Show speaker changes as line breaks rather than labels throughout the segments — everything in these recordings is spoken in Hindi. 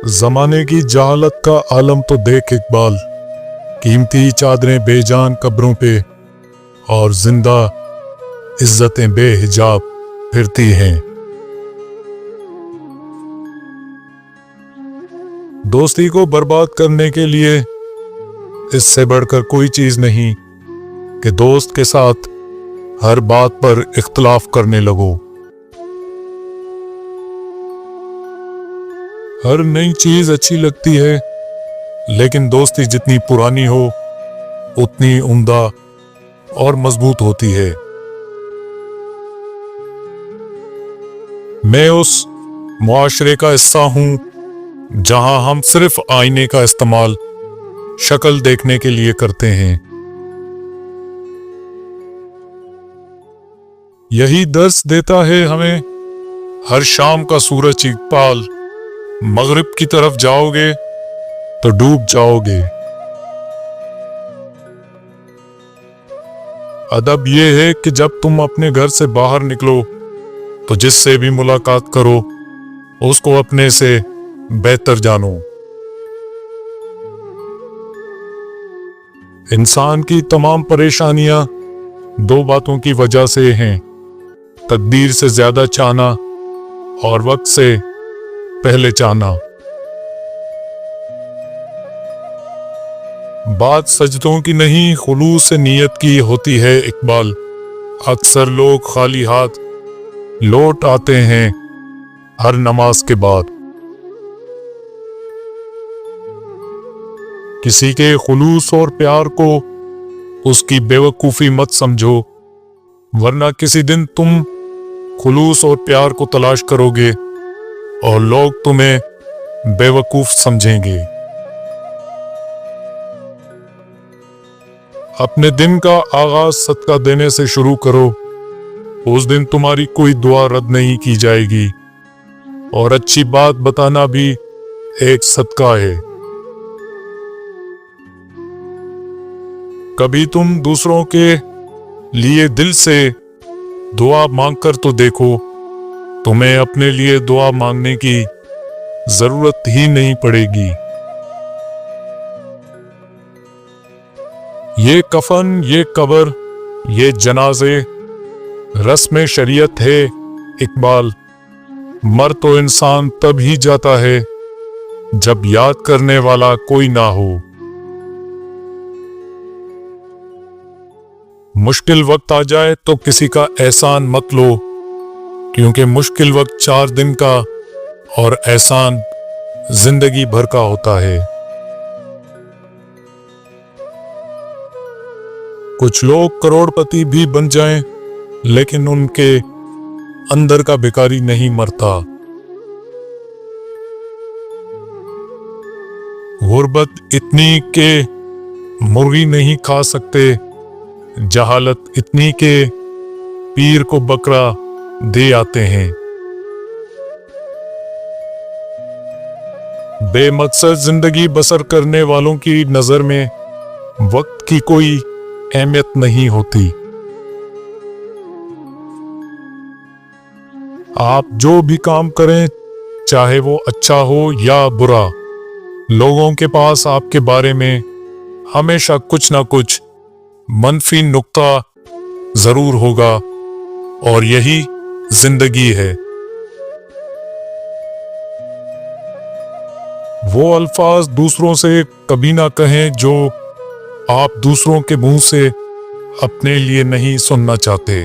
जमाने की जहालत का आलम तो देख इकबाल, कीमती चादरें बेजान कब्रों पे और जिंदा इज्जतें बेहिजाब फिरती हैं। दोस्ती को बर्बाद करने के लिए इससे बढ़कर कोई चीज नहीं कि दोस्त के साथ हर बात पर इख्तलाफ करने लगो। हर नई चीज अच्छी लगती है, लेकिन दोस्ती जितनी पुरानी हो उतनी उम्दा और मजबूत होती है। मैं उस मुआशरे का हिस्सा हूं जहां हम सिर्फ आईने का इस्तेमाल शक्ल देखने के लिए करते हैं। यही दर्स देता है हमें हर शाम का सूरज इकबाल, मगरिब की तरफ जाओगे तो डूब जाओगे। अदब यह है कि जब तुम अपने घर से बाहर निकलो तो जिससे भी मुलाकात करो उसको अपने से बेहतर जानो। इंसान की तमाम परेशानियां दो बातों की वजह से हैं, तकदीर से ज्यादा चाहना और वक्त से पहले चाहना। बात सजदों की नहीं, खुलूस नीयत की होती है इकबाल। अक्सर लोग खाली हाथ लौट आते हैं हर नमाज के बाद। किसी के खुलूस और प्यार को उसकी बेवकूफी मत समझो, वरना किसी दिन तुम खुलूस और प्यार को तलाश करोगे और लोग तुम्हें बेवकूफ समझेंगे। अपने दिन का आगाज सदका देने से शुरू करो, उस दिन तुम्हारी कोई दुआ रद्द नहीं की जाएगी और अच्छी बात बताना भी एक सदका है। कभी तुम दूसरों के लिए दिल से दुआ मांगकर तो देखो, तुम्हें अपने लिए दुआ मांगने की जरूरत ही नहीं पड़ेगी। ये कफन, ये कब्र, ये जनाजे रस्म शरीयत है इकबाल। मर तो इंसान तब ही जाता है जब याद करने वाला कोई ना हो। मुश्किल वक्त आ जाए तो किसी का एहसान मत लो, क्योंकि मुश्किल वक्त 4 दिन का और एहसान जिंदगी भर का होता है। कुछ लोग करोड़पति भी बन जाएं, लेकिन उनके अंदर का भिखारी नहीं मरता। गुर्बत इतनी के मुर्गी नहीं खा सकते, जहालत इतनी के पीर को बकरा दे आते हैं। बेमकसद जिंदगी बसर करने वालों की नजर में वक्त की कोई अहमियत नहीं होती। आप जो भी काम करें, चाहे वो अच्छा हो या बुरा, लोगों के पास आपके बारे में हमेशा कुछ ना कुछ मनफी नुक्ता जरूर होगा, और यही जिंदगी है। वो अल्फाज दूसरों से कभी ना कहें जो आप दूसरों के मुंह से अपने लिए नहीं सुनना चाहते।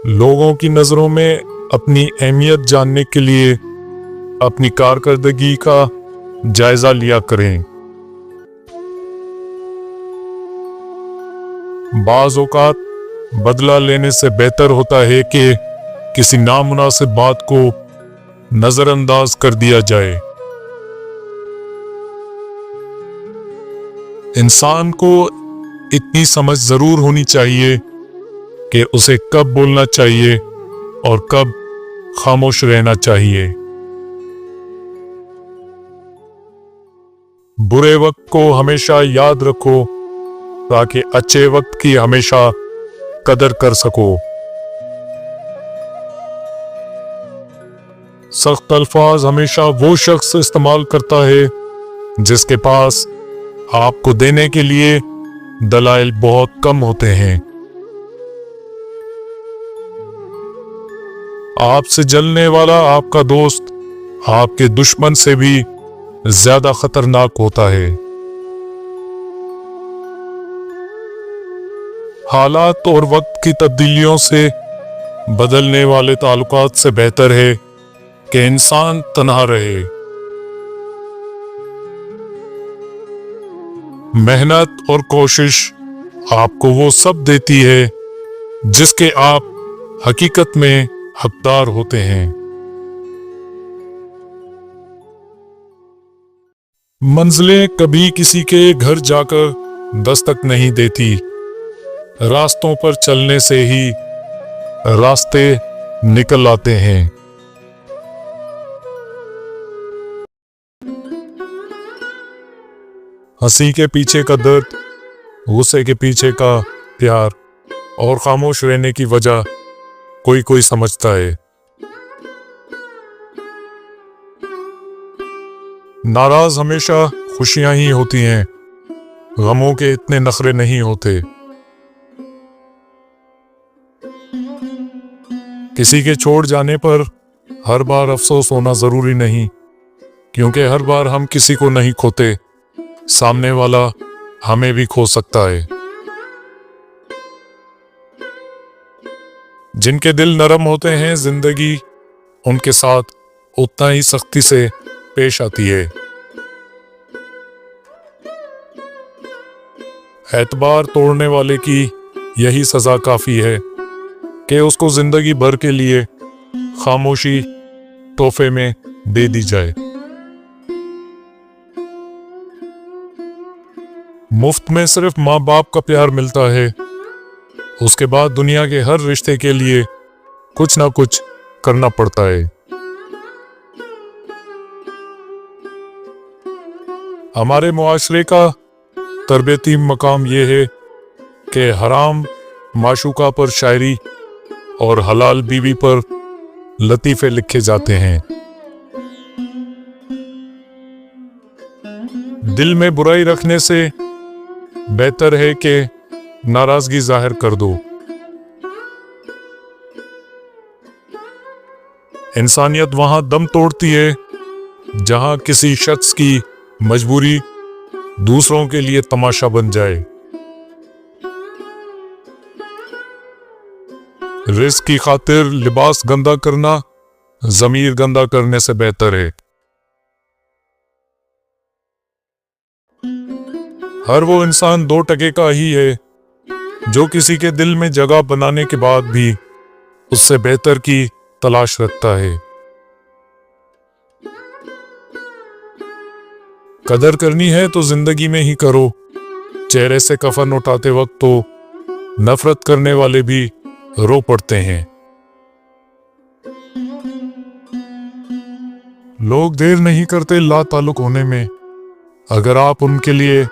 लोगों की नजरों में अपनी अहमियत जानने के लिए अपनी कारकर्दगी का जायजा लिया करें। बाज़ औक़ात बदला लेने से बेहतर होता है कि किसी नामुनासिब बात को नजरअंदाज कर दिया जाए। इंसान को इतनी समझ जरूर होनी चाहिए कि उसे कब बोलना चाहिए और कब खामोश रहना चाहिए। बुरे वक्त को हमेशा याद रखो ताकि अच्छे वक्त की हमेशा कदर कर सको। सख्त अल्फाज हमेशा वो शख्स इस्तेमाल करता है जिसके पास आपको देने के लिए दलाइल बहुत कम होते हैं। आपसे जलने वाला आपका दोस्त आपके दुश्मन से भी ज्यादा खतरनाक होता है। हालात और वक्त की तब्दीलियों से बदलने वाले ताल्लुकात से बेहतर है कि इंसान तन्हा रहे। मेहनत और कोशिश आपको वो सब देती है जिसके आप हकीकत में हकदार होते हैं। मंजिलें कभी किसी के घर जाकर दस्तक नहीं देती, रास्तों पर चलने से ही रास्ते निकल आते हैं। हंसी के पीछे का दर्द, गुस्से के पीछे का प्यार और खामोश रहने की वजह कोई कोई समझता है। नाराज हमेशा खुशियां ही होती हैं, गमों के इतने नखरे नहीं होते। किसी के छोड़ जाने पर हर बार अफसोस होना जरूरी नहीं, क्योंकि हर बार हम किसी को नहीं खोते, सामने वाला हमें भी खो सकता है। जिनके दिल नरम होते हैं, जिंदगी उनके साथ उतना ही सख्ती से पेश आती है। एतबार तोड़ने वाले की यही सजा काफी है कि उसको जिंदगी भर के लिए खामोशी तोहफे में दे दी जाए। मुफ्त में सिर्फ माँ बाप का प्यार मिलता है, उसके बाद दुनिया के हर रिश्ते के लिए कुछ ना कुछ करना पड़ता है। हमारे मुआशरे का तरबियती मकाम यह है कि हराम माशूका पर शायरी और हलाल बीवी पर लतीफ़े लिखे जाते हैं। दिल में बुराई रखने से बेहतर है कि नाराजगी जाहिर कर दो। इंसानियत वहां दम तोड़ती है जहां किसी शख्स की मजबूरी दूसरों के लिए तमाशा बन जाए। रिस्क की खातिर लिबास गंदा करना ज़मीर गंदा करने से बेहतर है। हर वो इंसान 2 टके का ही है जो किसी के दिल में जगह बनाने के बाद भी उससे बेहतर की तलाश रखता है। कदर करनी है तो जिंदगी में ही करो। चेहरे से कफन उठाते वक्त तो नफरत करने वाले भी रो पड़ते हैं। लोग देर नहीं करते ला ताल्लुक होने में। अगर आप उनके लिए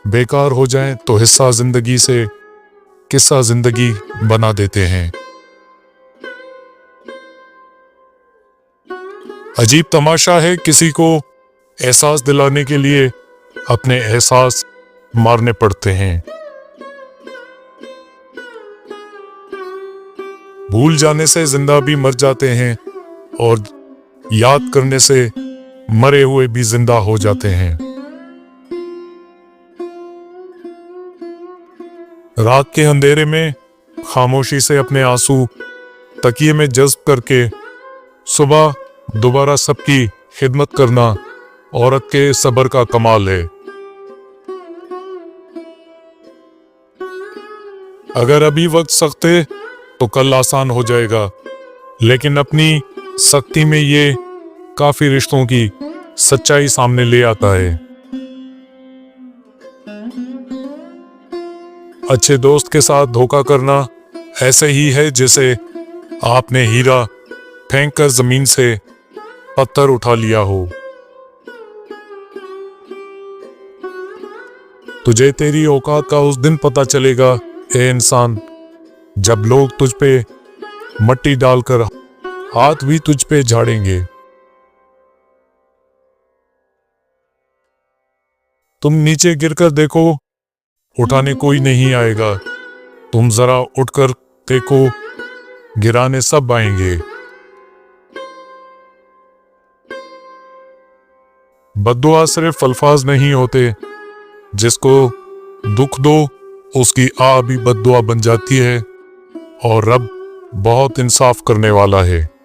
बेकार हो जाएं तो हिस्सा जिंदगी से किस्सा जिंदगी बना देते हैं। अजीब तमाशा है, किसी को एहसास दिलाने के लिए अपने एहसास मारने पड़ते हैं। भूल जाने से जिंदा भी मर जाते हैं और याद करने से मरे हुए भी जिंदा हो जाते हैं। रात के अंधेरे में खामोशी से अपने आंसू तकिए में जज्ब करके सुबह दोबारा सबकी खिदमत करना औरत के सब्र का कमाल है। अगर अभी वक्त सख्त है तो कल आसान हो जाएगा, लेकिन अपनी सख्ती में ये काफी रिश्तों की सच्चाई सामने ले आता है। अच्छे दोस्त के साथ धोखा करना ऐसे ही है जैसे आपने हीरा फेंक कर जमीन से पत्थर उठा लिया हो। तुझे तेरी औकात का उस दिन पता चलेगा ए इंसान, जब लोग तुझ पे मट्टी डालकर हाथ भी तुझ पे झाड़ेंगे। तुम नीचे गिरकर देखो, उठाने कोई नहीं आएगा। तुम जरा उठकर देखो, गिराने सब आएंगे। बद्दुआ सिर्फ अल्फाज नहीं होते, जिसको दुख दो उसकी आ भी बद्दुआ बन जाती है। और रब बहुत इंसाफ करने वाला है।